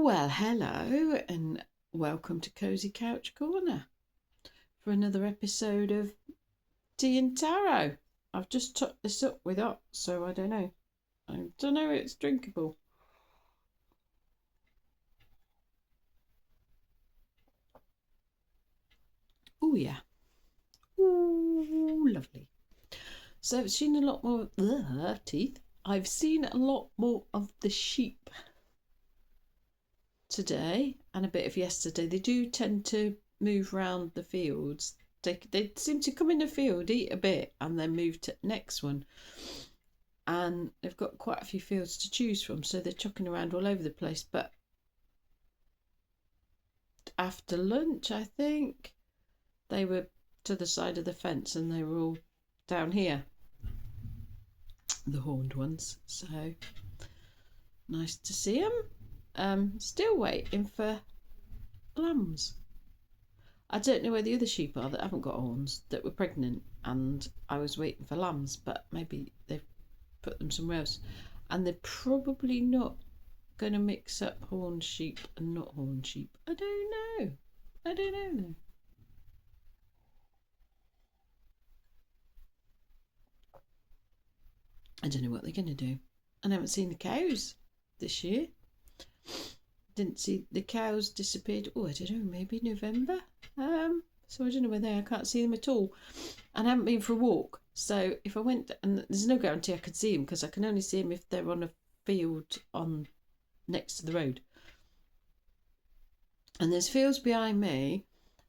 Well, hello and welcome to Cozy Couch Corner for another episode of Tea and Tarot. I've just topped this up with hot, so I don't know. I don't know if it's drinkable. Oh, yeah. Ooh, lovely. So I've seen a lot more teeth. I've seen a lot more of the sheep today and a bit of yesterday. They do tend to move around the fields. They seem to come in the field, eat a bit, and then move to the next one. And they've got quite a few fields to choose from, so they're chucking around all over the place. But after lunch, I think they were to the side of the fence and they were all down here, the horned ones. So nice to see them. Still waiting for lambs. I don't know where the other sheep are that haven't got horns that were pregnant, and I was waiting for lambs, but maybe they've put them somewhere else. And they're probably not going to mix up horned sheep and not horned sheep. I don't know. I don't know though. I don't know what they're going to do. I haven't seen the cows this year. Didn't see the cows disappeared. Oh, I don't know, maybe November. So I don't know where they are. I can't see them at all. And I haven't been for a walk. So if I went, and there's no guarantee I could see them because I can only see them if they're on a field on next to the road. And there's fields behind me,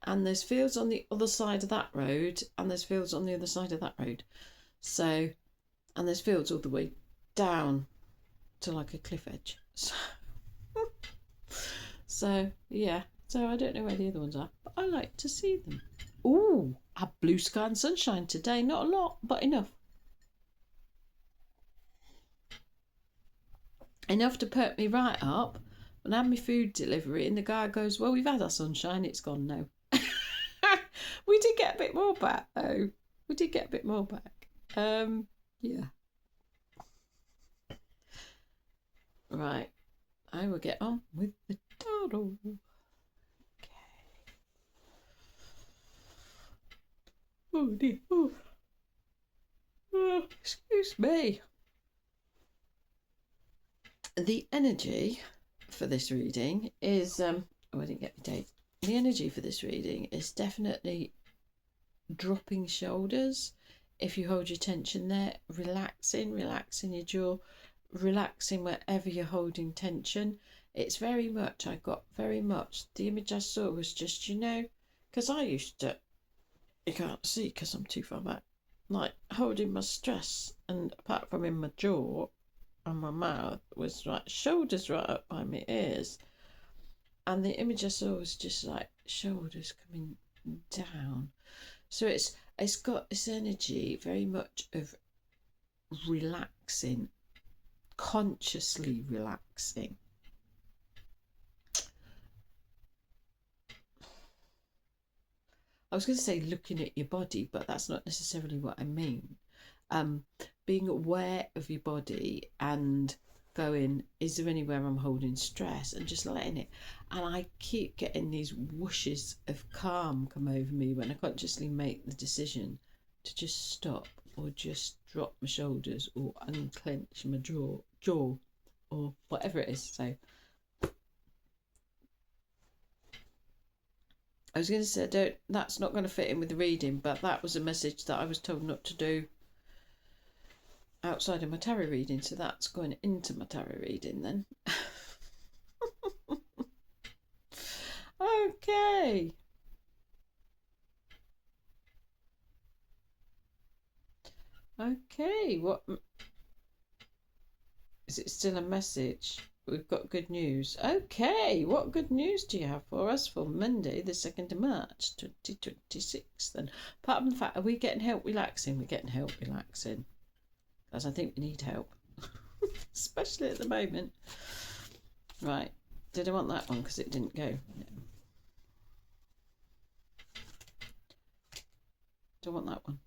and there's fields on the other side of that road, and there's fields on the other side of that road. So, and there's fields all the way down to like a cliff edge. So yeah. So I don't know where the other ones are, but I like to see them. Ooh, had blue sky and sunshine today. Not a lot, but enough. Enough to perk me right up. When I had my food delivery and the guy goes, well, we've had our sunshine, it's gone now. We did get a bit more back though. We did get a bit more back. Yeah. Right. I will get on with the doddle. Okay. Oh dear. Oh, excuse me. The energy for this reading is I didn't get the date. The energy for this reading is definitely dropping shoulders. If you hold your tension there, relaxing your jaw, relaxing wherever you're holding tension. It's very much, I got very much, the image I saw was just, because I used to, you can't see because I'm too far back, like holding my stress, and apart from in my jaw and my mouth was like shoulders right up by my ears. And the image I saw was just like shoulders coming down. So it's got this energy very much of relaxing, consciously relaxing. I was going to say looking at your body, but that's not necessarily what I mean. Being aware of your body and going, is there anywhere I'm holding stress, and just letting it. And I keep getting these whooshes of calm come over me when I consciously make the decision to just stop or just drop my shoulders or unclench my jaw or whatever it is. So I was going to say, that's not going to fit in with the reading, but that was a message that I was told not to do outside of my tarot reading, so that's going into my tarot reading then. Okay. Okay, what is it? Still a message? We've got good news. Okay, what good news do you have for us for Monday, the 2nd of March, 2026 then? Apart from the fact, are we getting help relaxing? We're getting help relaxing. Because I think we need help. Especially at the moment. Right. Did I want that one because it didn't go? No. Don't want that one.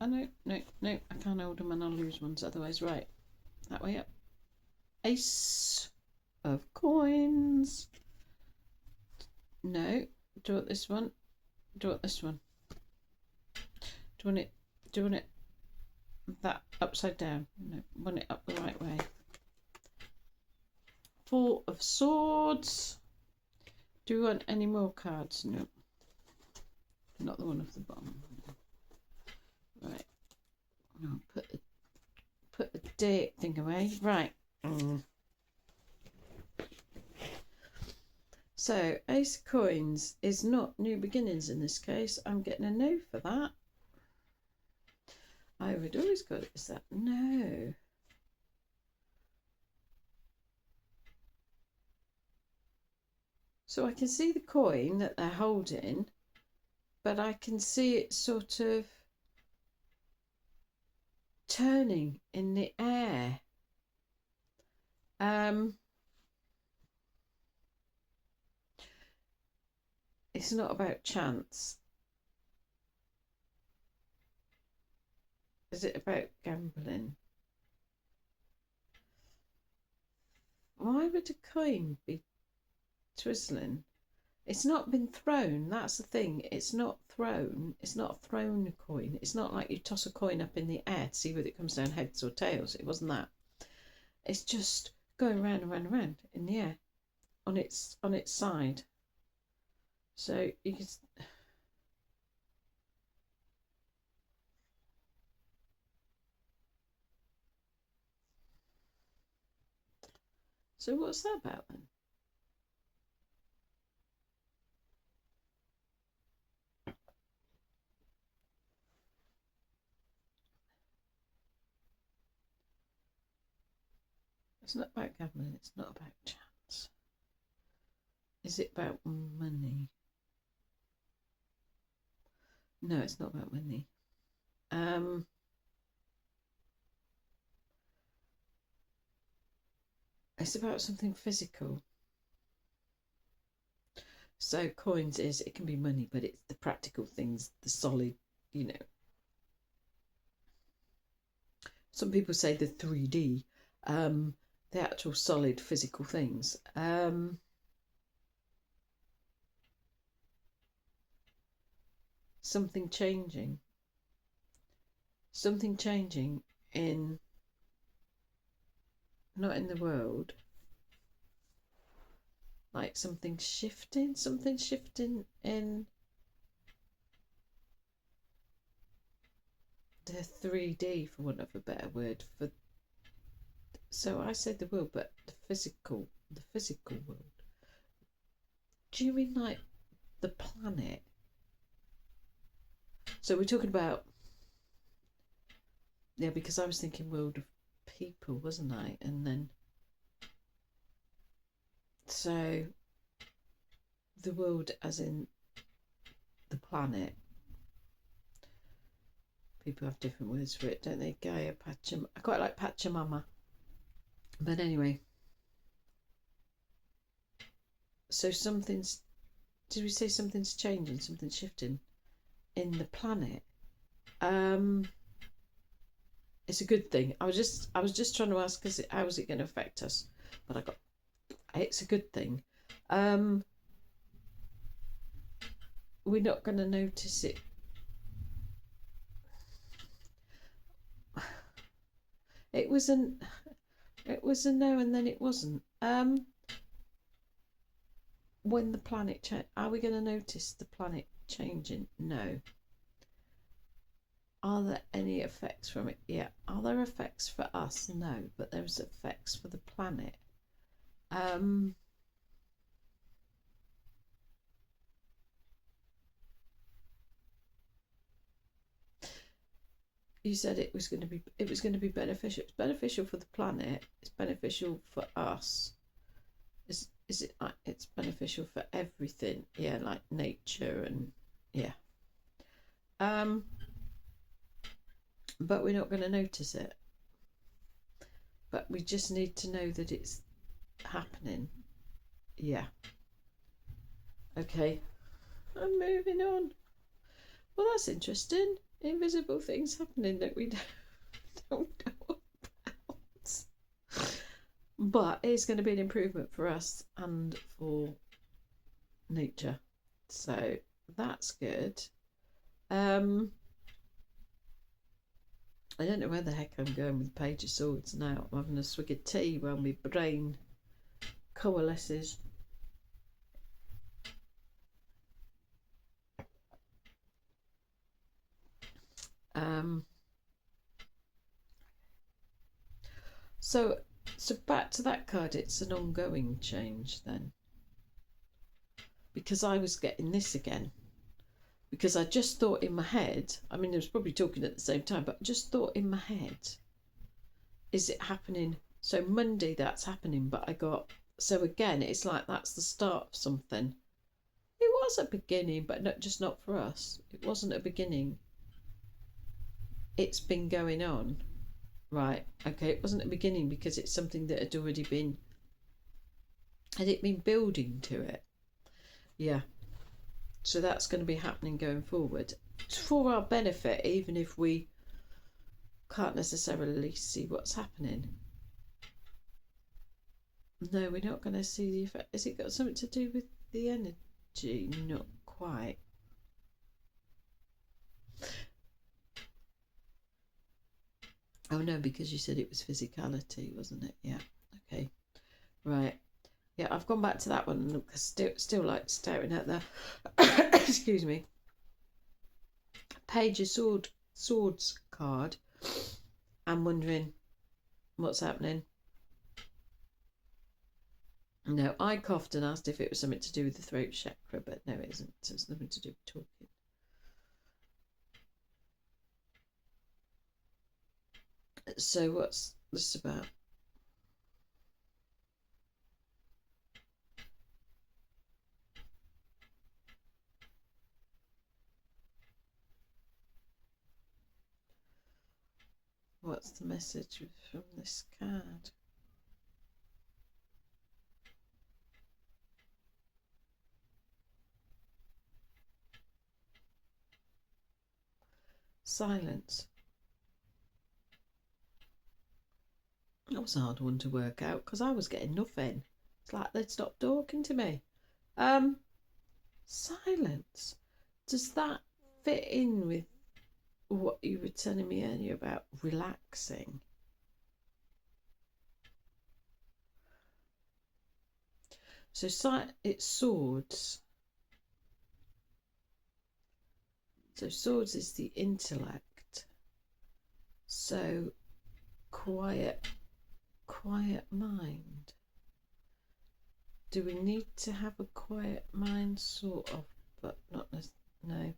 No, I can't hold them and I'll lose ones otherwise. Right, that way up. Ace of coins. No, do you want this one? Do you want this one? Do you want it that upside down? No, want it up the right way. Four of Swords. Do we want any more cards? No. Not the one off the bottom. Right. I'll put the date thing away. Right. So, Ace of Coins is not new beginnings in this case. I'm getting a no for that. I would always go, is that no? So I can see the coin that they're holding, but I can see it sort of turning in the air. It's not about chance. Is it about gambling? Why would a coin be twizzling? It's not been thrown. That's the thing. It's not thrown. It's not a thrown coin. It's not like you toss a coin up in the air to see whether it comes down heads or tails. It wasn't that. It's just going round and round and round in the air on its side. So you can. So what's that about then? It's not about gambling. It's not about chance. Is it about money? No, it's not about money. It's about something physical. So coins it can be money, but it's the practical things, the solid, you know. Some people say the 3D, the actual solid physical things. Something changing in, not in the world, like something shifting in the 3D, for want of a better word. So I said the world, but the physical world. Do you mean like the planet? So we're talking about, yeah, because I was thinking world of people, wasn't I? And then, so the world as in the planet. People have different words for it, don't they? Gaia, I quite like Pachamama. But anyway, so did we say something's changing, something's shifting in the planet? It's a good thing. I was just trying to ask, how is it going to affect us? But it's a good thing. We're not going to notice it. It was a no, and then it wasn't. When the planet change, are we going to notice the planet changing? No. Are there any effects from it? Yeah. Are there effects for us? No, but there's effects for the planet. You said it was going to be beneficial. It's beneficial for the planet. It's beneficial for us. Is it like it's beneficial for everything? Yeah, like nature and yeah. But we're not going to notice it. But we just need to know that it's happening. Yeah. Okay. I'm moving on. Well, that's interesting. Invisible things happening that we don't know about. but it's going to be an improvement for us and for nature, so that's good. I don't know where the heck I'm going with Page of Swords now. I'm having a swig of tea while my brain coalesces. So back to that card, it's an ongoing change then. Because I was getting this again. Because I just thought in my head, I mean, I was probably talking at the same time, but I just thought in my head, is it happening? So Monday that's happening, but I got, so again, it's like that's the start of something. It was a beginning, but not for us. It wasn't a beginning. It's been going on. Right, okay, it wasn't a beginning because it's something that had already been, had it been building to it? Yeah. So that's going to be happening going forward for our benefit, even if we can't necessarily see what's happening. No, we're not going to see the effect. Has it got something to do with the energy? Not quite. Oh no, because you said it was physicality, wasn't it? Yeah. Okay. Right. Yeah, I've gone back to that one and still like staring at the excuse me. Page of Swords card. I'm wondering what's happening. No, I coughed and asked if it was something to do with the throat chakra, but no, it isn't. It's nothing to do with talking. So what's this about? What's the message from this card? Silence. That was a hard one to work out because I was getting nothing. It's like they'd stopped talking to me. Silence. Does that fit in with what you were telling me earlier about relaxing? So it's swords. So swords is the intellect. So quiet mind. Do we need to have a quiet mind? Sort of, but not no.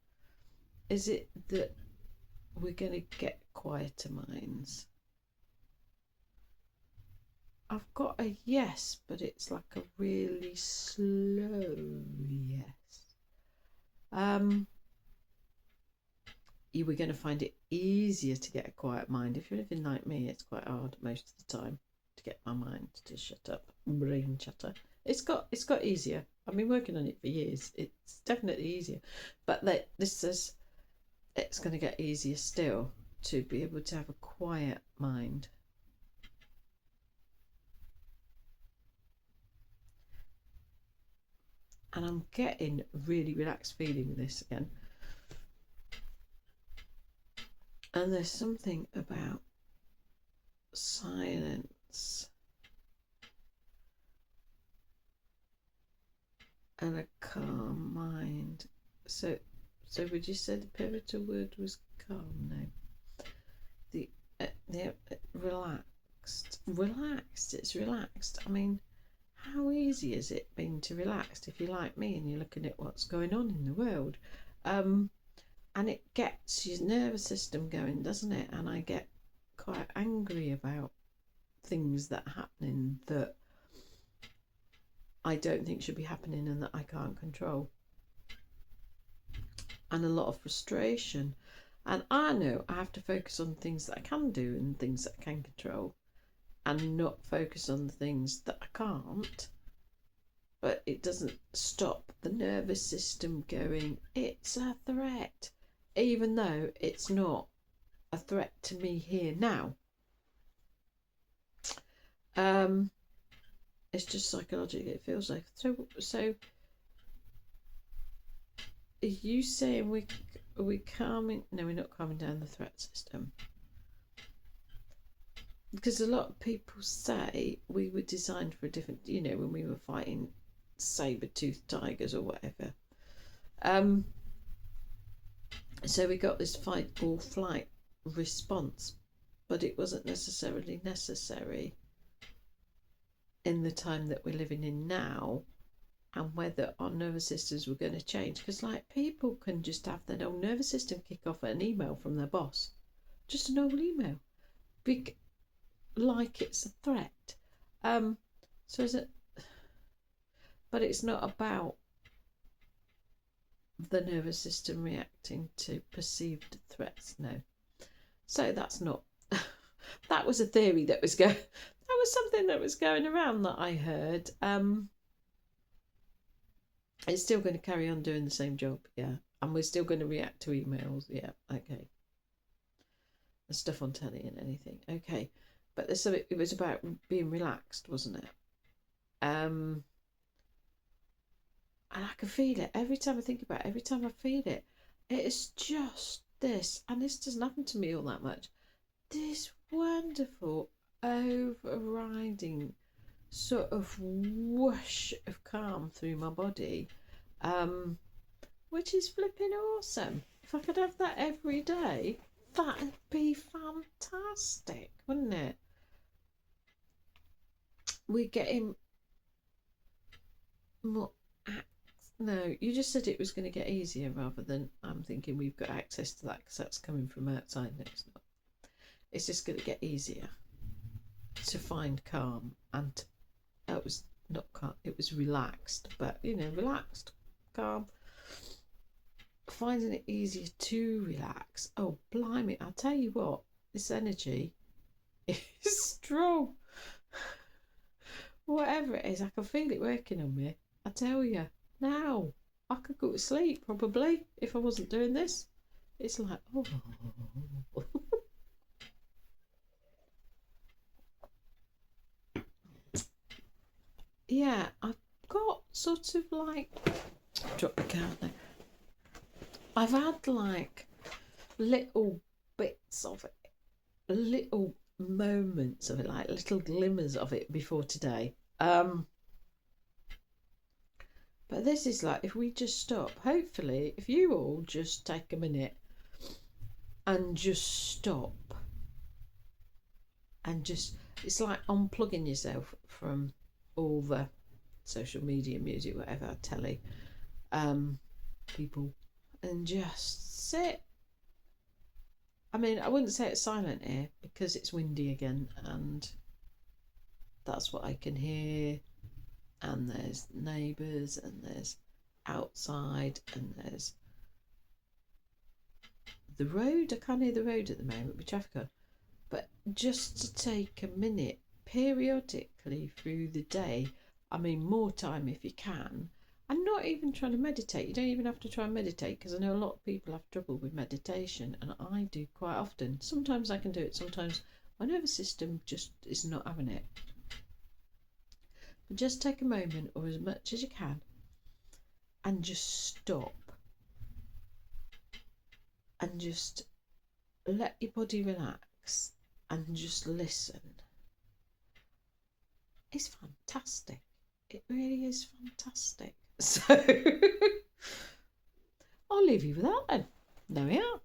Is it that we're going to get quieter minds? I've got a yes, but it's like a really slow yes. You were going to find it easier to get a quiet mind. If you're living like me, it's quite hard most of the time to get my mind to shut up, brain chatter. It's got easier. I've been working on it for years. It's definitely easier, but this says it's going to get easier still to be able to have a quiet mind. And I'm getting really relaxed feeling with this again. And there's something about silence and a calm mind. So would you say the pivotal word was calm? No. The relaxed. It's relaxed. I mean, how easy has it been to relax if you're like me and you're looking at what's going on in the world? And it gets your nervous system going, doesn't it? And I get quite angry about things that are happening that I don't think should be happening and that I can't control. And a lot of frustration. And I know I have to focus on things that I can do and things that I can control and not focus on the things that I can't. But it doesn't stop the nervous system going, it's a threat, even though it's not a threat to me here now. It's just psychologically, it feels like. So are you saying are we calming? No, we're not calming down the threat system. Because a lot of people say we were designed for a different, when we were fighting saber-toothed tigers or whatever. So we got this fight or flight response, but it wasn't necessarily necessary in the time that we're living in now, and whether our nervous systems were going to change. Because like people can just have their own nervous system kick off an email from their boss, just a normal email, big, like it's a threat. So is it? But it's not about the nervous system reacting to perceived threats. No. So that's not. That was a theory that was going. That was something that was going around that I heard. It's still going to carry on doing the same job, yeah. And we're still going to react to emails, yeah. Okay. And stuff on telly and anything, okay. But it was about being relaxed, wasn't it? And I can feel it every time I think about it. Every time I feel it, it's just this, and this doesn't happen to me all that much. This wonderful overriding sort of whoosh of calm through my body, which is flipping awesome. If I could have that every day, that'd be fantastic, wouldn't it? We're getting more. No, you just said it was going to get easier rather than I'm thinking we've got access to that because that's coming from outside. No, it's not. It's just going to get easier to find calm, and it was not calm, it was relaxed, but relaxed, calm, finding it easier to relax. Oh blimey, I'll tell you what, this energy is strong. Whatever it is, I can feel it working on me. I tell you, now I could go to sleep probably if I wasn't doing this. It's like, oh. Yeah, I've got sort of like, drop the card now. I've had like little bits of it, little moments of it, like little glimmers of it before today. But this is like, if we just stop, hopefully, if you all just take a minute and just stop and just, it's like unplugging yourself from all the social media, music, whatever, telly, people, and just sit. I mean, I wouldn't say it's silent here because it's windy again, and that's what I can hear. And there's neighbours, and there's outside, and there's the road. I can't hear the road at the moment with traffic on. But just to take a minute periodically through the day, I mean, more time if you can. I'm not even trying to meditate. You don't even have to try and meditate, because I know a lot of people have trouble with meditation, and I do quite often. Sometimes I can do it, sometimes my nervous system just is not having it. But just take a moment, or as much as you can, and just stop and just let your body relax and just listen. It's fantastic. It really is fantastic. So I'll leave you with that then. There we are.